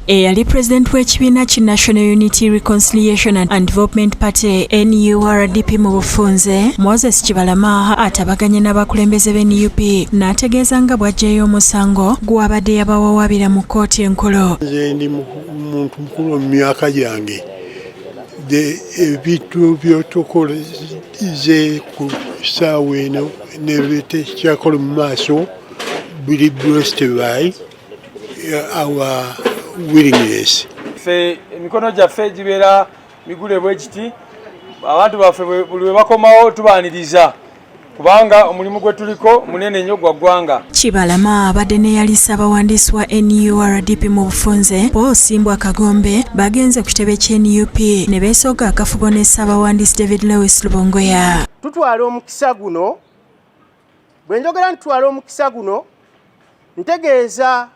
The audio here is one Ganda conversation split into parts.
eyali president w'ekibiina ki National Unity Reconciliation and Development Party NURDP mu bufunze Moses Kibalama atabaganye n'abakulembeze b'NUP n'ategeeza nga bw'aggyeyo omusango gw'abadde yabawawabira mu kkooti enkulu. Nze ndi muntu mukulu mu myaka gyange. Ebintu byotukoleze ku ssaawa eno nebiteekyakola mu maaso biri blessed by our willingness. Fe emikono gyaffe gibeera migule bwe kiti abantu baffe buli we bakomawo tubaaniriza kubanga omulimu gwe tuliko munene nnyo gwa ggwanga. Kibalama abadde ne yali ssaabawandiisi wa NURDP mu bufunze Paul Simbwa Kagombe bagenze ku kitebe ky'NUP ne beesooka akafubo ne ssaabawandiisi David Lewis Lubongoya. Tutwala omukisa guno, bwe njogera ntutwala omukisa guno ntegeeza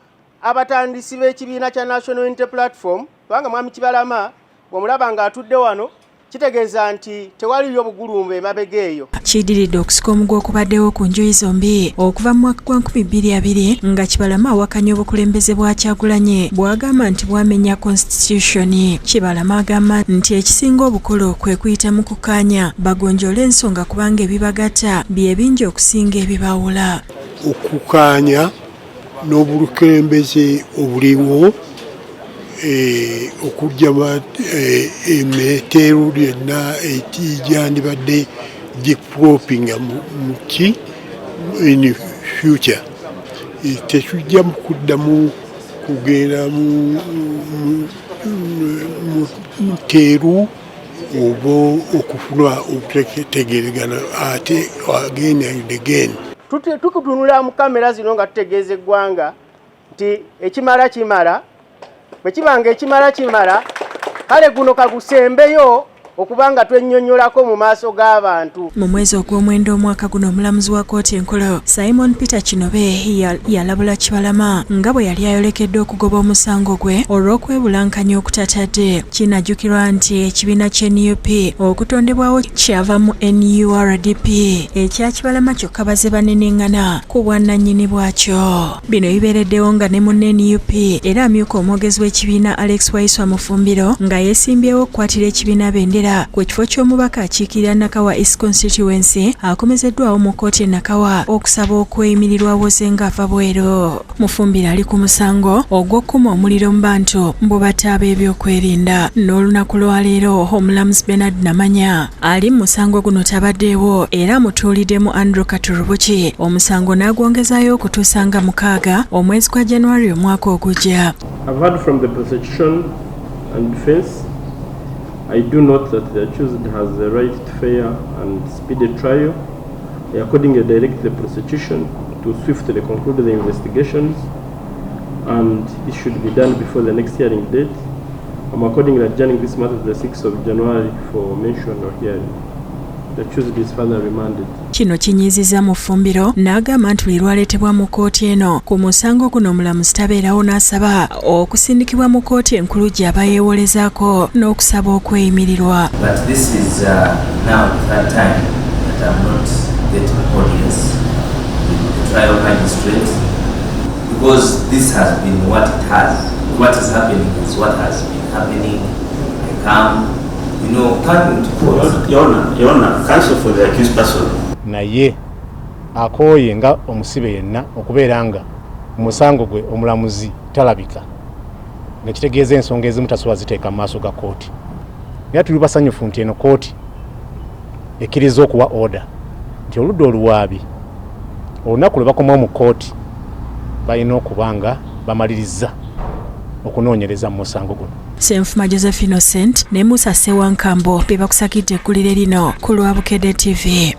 abatandisi b'ekibiina kya National Unity Platform kubanga mwami Kibalama bw'omulaba ng'atudde wano kitegeeza nti tewaliyo bugulumba emabega eyo. Kidiridde okusika omugwa okubaddewo ku njuyi zombi okuva mu mwaka gwa 2020 nga Kibalama awakanya obukulembeze bwa Kyagulanyi bw'agamba nti bwamenya constitution. Kibalama agamba nti ekisinga obukulu kwe kuyita mu kukaanya bagonjole ensonga kubanga ebibagatta bye bingi okusinga ebibawula. Okukaanya n'obukulembeze obuliwo okujja emeteeru lyonna ekigyandibadde gipropinga mu ki in future tekujja mu kuddamu kugenda mu teeru oba okufuna okutegeeragana ate again and again. Tukutunula mu kamera zino nga tutegeeza eggwanga nti ekimala kimala bwe kibanga ekimala kimala kale guno kagusembeyo okubanga twennyonnyolako mu maaso g'abantu. Mu mwezi ogw'omwenda omwaka guno omulamuzi wa kkooti enkulu Simon Peter Kinobe yalabula Kibalama nga bwe yali ayolekedde okugoba omusango gwe olw'okwebulankanya okutatadde. Kinajjukirwa nti ekibiina ky'NUP okutondebwawo kyava mu NURDP ekya Kibalama kyokka baze banenengana ku bwannannyini bwakyo. Bino bibeereddewo nga ne mu NUP era amyuka omwogezi w'ekibiina Alex Waiswa Mufumbiro nga yeesimbyewo okukwatira ekibiina Bendera ku kifo ky'omubaka akiikirira Nakawa East Constituency akomezeddwawo mu kkooti Nakawa okusaba okweyimirirwa woze ng'ava bwero. Mufumbiro ali ku musango ogw'okkuma omuliro mu bantu mbu bataaba ebyokwerinda. N'olunaku lwaleero omulamuzi Bernard Namanya ali mu musango guno tabaddeewo era mutuuliddemu Andrew Katurubuki omusango n'agwongezaayo okutuusa nga 6 omwezi gwa January omwaka ogujja. I've heard from the prosecution and defense. I do note that the accused has the right to fair and speedy trial. I accordingly direct the prosecution to swiftly conclude the investigations and it should be done before the next hearing date. I'm accordingly adjourning this matter to the 6th of January for mention or hearing. The accused is further remanded. Kino kinyiiziza Mufumbiro n'agamba nti lwaleetebwa mu kkooti eno ku musango guno omulamuzi tabeerawo n'asaba okusindikibwa mu kkooti enkulu gy'aba yeewolezaako n'okusaba okweyimirirwa. But this is now the third time that I'm not getting audience with the trial magistrate because this has been what it has. What is happening is what has been happening. I come, coming to court. Your Honor, counsel for the accused person. Naye akooye nga omusibe yenna okubeera nga omusango gwe omulamuzi talabika nga kitegeeza ensonga ezimu tasobola ziteeka mu maaso ga kkooti. Naye tuli basanyufu nti eno kkooti ekkiriza okuwa order nti oludda oluwaabi olunaku lwe bakomawo mu kkooti balina okuba nga bamaliriza okunoonyereza mu musango guno. Ssenfuma Joseph Innocent ne Musa Sewankambo be bakusakidde eggulire lino ku Lwabukedde TV.